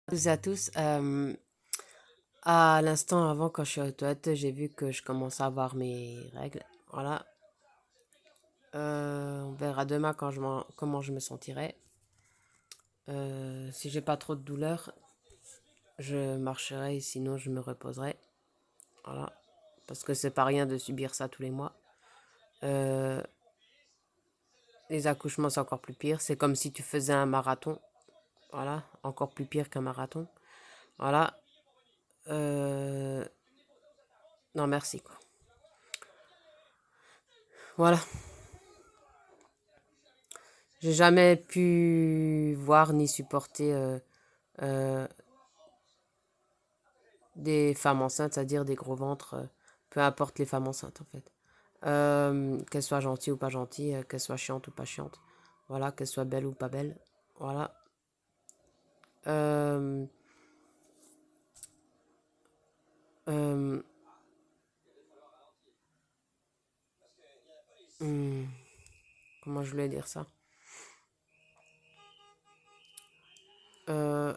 Tous et à tous. À l'instant avant, quand je suis aux toilettes, j'ai vu que je commence à avoir mes règles. Voilà. On verra demain comment je me sentirai. Si j'ai pas trop de douleur, je marcherai, sinon je me reposerai. Voilà. Parce que c'est pas rien de subir ça tous les mois. Euh, les accouchements, c'est encore plus pire. C'est comme si tu faisais un marathon. Voilà. Encore plus pire qu'un marathon. Voilà. Euh, non, merci, quoi. Voilà. J'ai jamais pu voir ni supporter euh, des femmes enceintes, c'est-à-dire des gros ventres, peu importe les femmes enceintes en fait. Qu'elles soient gentilles ou pas gentilles, qu'elles soient chiantes ou pas chiantes. Voilà, qu'elles soient belles ou pas belles. Voilà. Euh, euh, hmm, comment je voulais dire ça? Euh,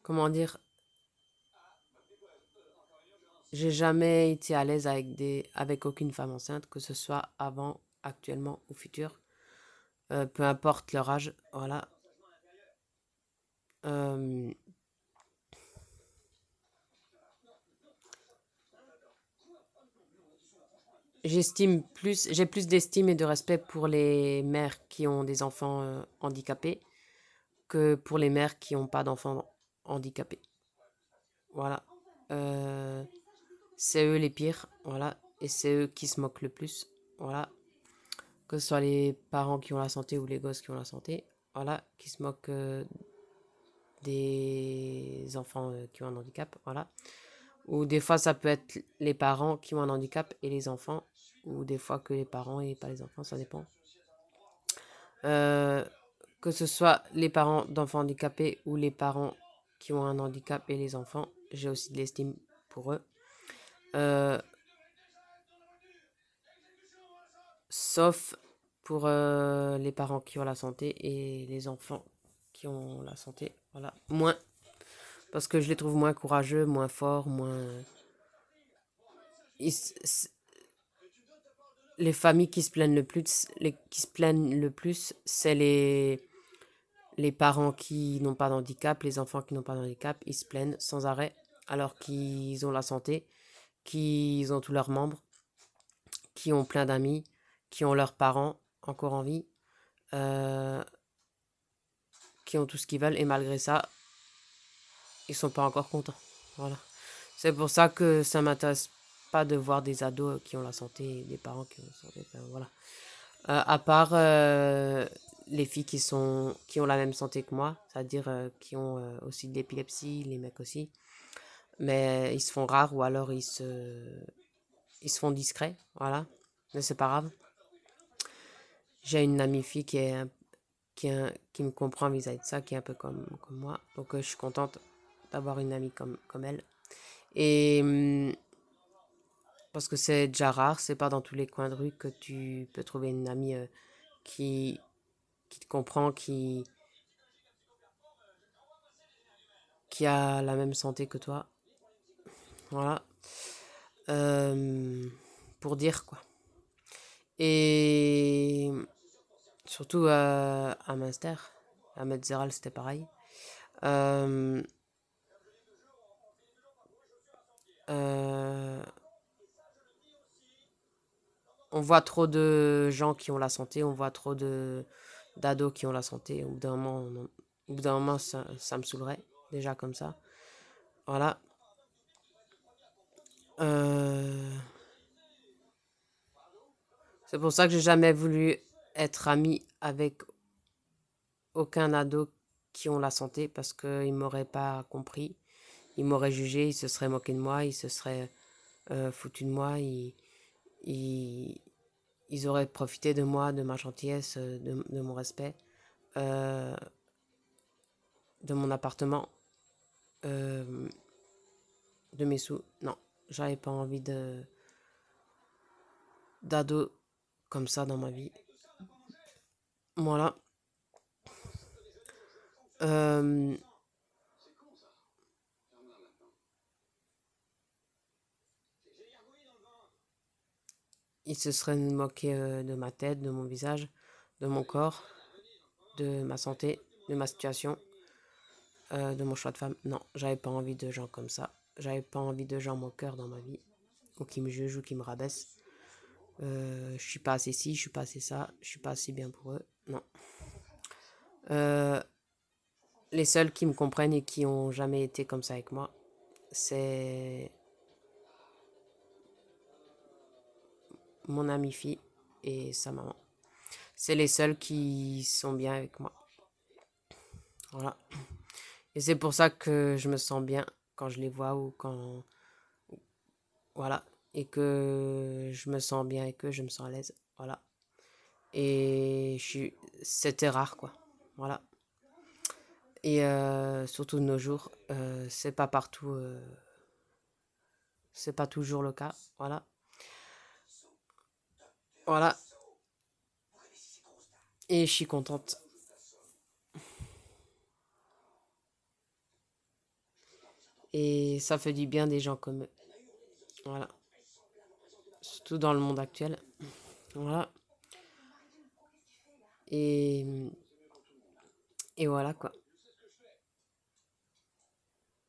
comment dire? J'ai jamais été à l'aise avec aucune femme enceinte, que ce soit avant, actuellement ou futur. Peu importe leur âge. Voilà. Euh, j'ai plus d'estime et de respect pour les mères qui ont des enfants handicapés que pour les mères qui n'ont pas d'enfants handicapés. Voilà. Euh, c'est eux les pires, voilà. Et c'est eux qui se moquent le plus, voilà. Que ce soit les parents qui ont la santé ou les gosses qui ont la santé, voilà, qui se moquent des enfants qui ont un handicap, voilà. Ou des fois, ça peut être les parents qui ont un handicap et les enfants, ou des fois que les parents et pas les enfants, ça dépend. Euh, que ce soit les parents d'enfants handicapés ou les parents qui ont un handicap et les enfants, j'ai aussi de l'estime pour eux. Euh, sauf pour les parents qui ont la santé et les enfants qui ont la santé. Voilà. Moins. Parce que je les trouve moins courageux, moins forts, moins. Les familles qui se plaignent le plus, c'est les parents qui n'ont pas d'handicap, les enfants qui n'ont pas d'handicap, ils se plaignent sans arrêt, alors qu'ils ont la santé, qu'ils ont tous leurs membres, qui ont plein d'amis, qui ont leurs parents encore en vie, euh, qui ont tout ce qu'ils veulent, et malgré ça, ils sont pas encore contents. Voilà. C'est pour ça que ça m'intéresse pas de voir des ados qui ont la santé et des parents qui ont la santé. Enfin, voilà. À part les filles qui ont la même santé que moi, c'est-à-dire qui ont aussi de l'épilepsie, les mecs aussi. Mais ils se font rares ou alors ils se font discrets, voilà. Mais c'est pas grave. J'ai une amie fille qui me comprend vis-à-vis de ça, qui est un peu comme moi. Donc je suis contente d'avoir une amie comme elle. Et parce que c'est déjà rare, c'est pas dans tous les coins de rue que tu peux trouver une amie qui, qui te comprend, qui a la même santé que toi. Voilà. Euh, pour dire quoi. Et surtout à Münster, à Metzeral, c'était pareil. Euh, euh, on voit trop de gens qui ont la santé, on voit trop de d'ados qui ont la santé. Au bout d'un moment ça me saoulerait, déjà comme ça. Voilà. Euh, c'est pour ça que j'ai jamais voulu être ami avec aucun ado qui ont la santé parce qu'ils m'auraient pas compris. Ils m'auraient jugé, ils se seraient moqués de moi, ils se seraient foutus de moi, ils, ils auraient profité de moi, de ma gentillesse, de mon respect, euh, de mon appartement. Euh, de mes sous. Non, j'avais pas envie de d'ado comme ça dans ma vie. Voilà. Euh, il se serait moqué de ma tête, de mon visage, de mon corps, de ma santé, de ma situation, de mon choix de femme. Non, j'avais pas envie de gens comme ça. J'avais pas envie de gens moqueurs dans ma vie, ou qui me jugent, ou qui me rabaissent. Je suis pas assez ci, je suis pas assez ça, je suis pas assez bien pour eux. Non. Euh, les seuls qui me comprennent et qui ont jamais été comme ça avec moi, c'est mon amie fille et sa maman. C'est les seuls qui sont bien avec moi. Voilà. Et c'est pour ça que je me sens bien quand je les vois ou quand. Voilà. Et que je me sens bien et que je me sens à l'aise. Voilà. Et c'était rare, quoi. Voilà. Et surtout de nos jours, c'est pas partout. C'est pas toujours le cas. Voilà. Voilà. Et je suis contente. Et ça fait du bien des gens comme eux. Voilà. Surtout dans le monde actuel. Voilà. Et, et voilà quoi.